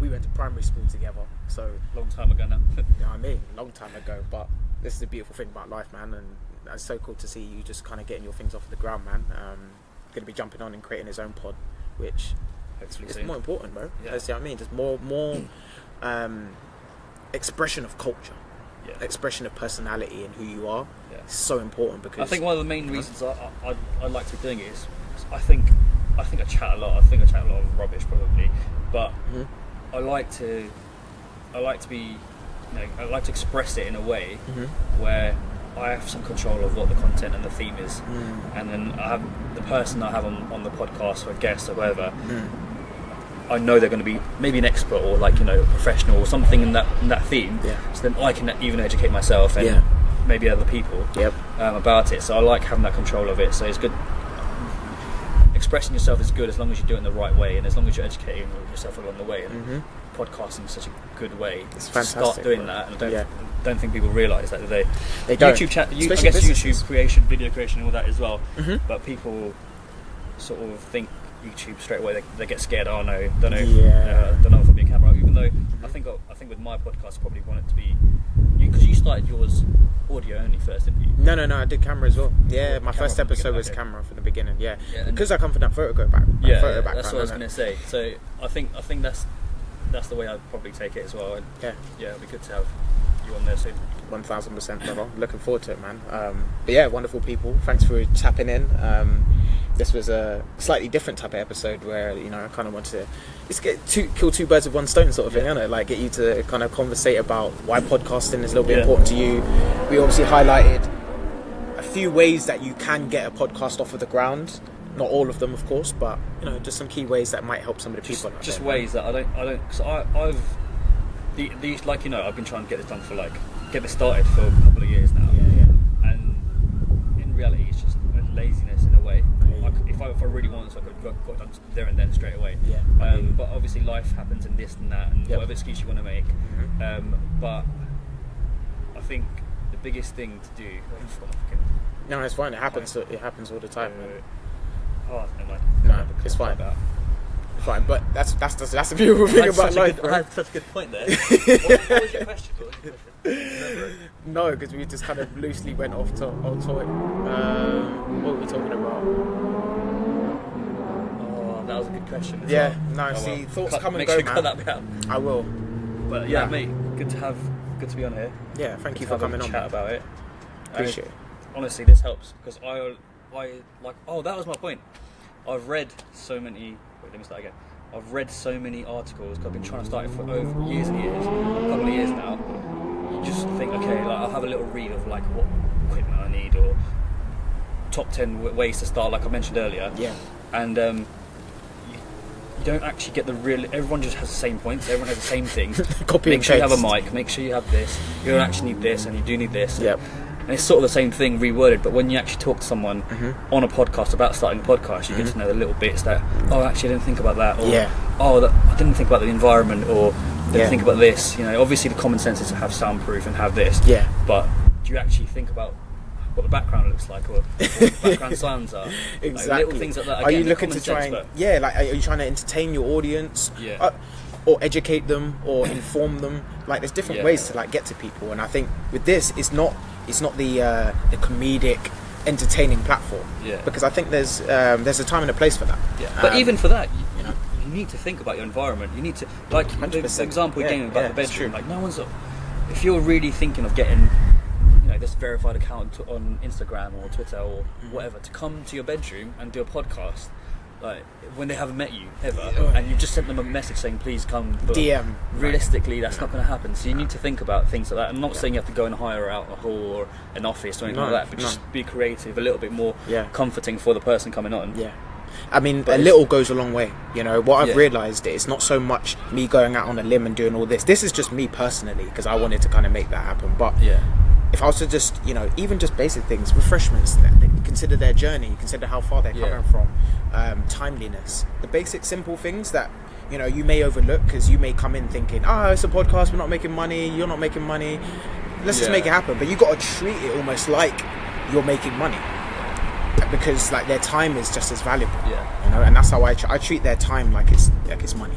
we went to primary school together. So long time ago now. You know what I mean? Long time ago. But this is the beautiful thing about life, man, and it's so cool to see you just kind of getting your things off the ground, man. Going to be jumping on and creating his own pod, which is more important, bro. Yeah. See what I mean? Just more expression of culture. Expression of personality and who you are. It's so important, because I think one of the main reasons I like to be doing it is I think I chat a lot. I think I chat a lot of rubbish probably, but I like to be, I like to express it in a way where I have some control of what the content and the theme is, and then I have the person I have on the podcast or a guest or whatever. I know they're going to be maybe an expert or a professional or something in that theme. So then I can even educate myself and maybe other people about it. So I like having that control of it. So it's good. Expressing yourself is good as long as you do it in the right way, and as long as you're educating yourself along the way. And podcasting is such a good way to start doing that. And I don't think people realise that, do they? They don't. YouTube I guess YouTube creation, video creation, and all that as well. But people sort of think YouTube straight away. They get scared. Oh no, don't know if there'll be a camera. Even though I think with my podcast, I probably want it to be because you started yours audio only first, didn't you? No, I did camera as well. Yeah, my first episode was camera from the beginning. Yeah, because I come from that photo background. That's what I was going to say. So I think that's the way I'd probably take it as well. And it'd be good to have you on there soon. 1000%, brother. Looking forward to it, man. But yeah, wonderful people. Thanks for tapping in. This was a slightly different type of episode where I kind of want to kill 2 birds with 1 stone sort of thing, isn't it? Like get you to kind of conversate about why podcasting is a little bit important to you. We obviously highlighted a few ways that you can get a podcast off of the ground. Not all of them, of course, but just some key ways that might help some of the people. Just ways that I don't. Because I've these I've been trying to get this done for get this started for a couple of years now. And in reality, it's just laziness in a way. If I really wanted to, I could have got it done there and then straight away. But obviously life happens and this and that and whatever excuse you want to make. But I think the biggest thing to do. No, it's fine. It happens. It happens all the time. Oh, never mind. No, it's fine. fine. But that's the beautiful thing about life. I had such a good point there. What was your question? No, because we just kind of loosely went off topic. What were we talking about? Oh, that was a good question. Yeah, no. See, thoughts come and go, man. Cut that bit out. I will. But yeah, mate, good to be on here. Yeah, thank you for coming on. Chat about it. Appreciate it. Honestly, this helps because I like. Oh, that was my point. I've read so many. Wait, let me start again. I've read so many articles. I've been trying to start it for over years and years, a couple of years now. You just think, okay, like I'll have a little read of like what equipment I need or top 10 ways to start, like I mentioned earlier. Yeah. And you don't actually get the real. Everyone just has the same points. Everyone has the same thing. Copy make and sure paste. you have a mic. Make sure you have this. You don't actually need this, and you do need this. Yep. And it's sort of the same thing reworded, but when you actually talk to someone on a podcast about starting a podcast, you get to know the little bits that, oh, actually I didn't think about that, or I didn't think about the environment, or didn't think about this. You know, obviously the common sense is to have soundproof and have this. Yeah. But do you actually think about what the background looks like, or what the background sounds are? Exactly. Like, little things like that. Again, are you looking to try sense, and like are you trying to entertain your audience? Yeah. Or educate them, or inform them. Like there's different ways to like get to people, and I think with this, it's not the comedic, entertaining platform. Yeah. Because I think there's a time and a place for that. Yeah. But even for that, you need to think about your environment. You need to, like, the example we gave about the bedroom. Like, no one's. If you're really thinking of getting, this verified account on Instagram or Twitter or whatever to come to your bedroom and do a podcast, like when they haven't met you ever, and you've just sent them a message saying please come, but DM. realistically that's not going to happen. So you need to think about things like that. I'm not saying you have to go and hire out a hall or an office or anything like that, but just be creative, a little bit more comforting for the person coming on. Yeah. I mean, but a little goes a long way. What I've realised, it's not so much me going out on a limb and doing all this. This is just me personally, because I wanted to kind of make that happen. But if I was to just, even just basic things, refreshments, consider their journey, consider how far they're coming from, timeliness, the basic simple things that, you may overlook because you may come in thinking, it's a podcast, we're not making money, you're not making money, let's just make it happen. But you got to treat it almost like you're making money, because like their time is just as valuable. And that's how I treat their time like it's money.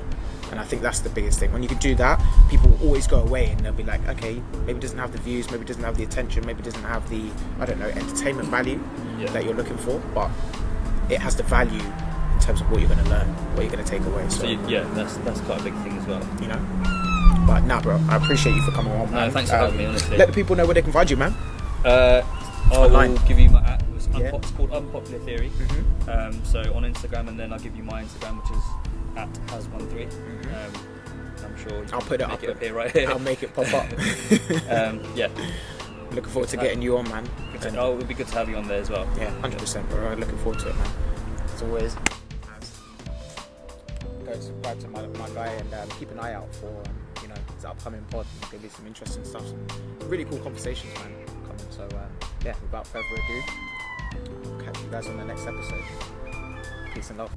And I think that's the biggest thing. When you can do that, people will always go away and they'll be like, okay, maybe it doesn't have the views, maybe it doesn't have the attention, maybe it doesn't have the, entertainment value that you're looking for, but it has the value in terms of what you're going to learn, what you're going to take away. So that's quite a big thing as well. But nah, bro, I appreciate you for coming on, man. No, thanks for having me, honestly. Let the people know where they can find you, man. I will give you my app. It's called Unpopular Theory. So on Instagram, and then I'll give you my Instagram, which is @has13. I'm sure I'll put it up here, right here. I'll make it pop up. Looking forward to getting you on, man. It would be good to have you on there as well. Yeah, 100%, bro. Looking forward to it, man. As always. Go subscribe to my guy and keep an eye out for his upcoming pod. There's gonna be some interesting stuff, some really cool conversations, man, coming. So without further ado, catch you guys on the next episode. Peace and love.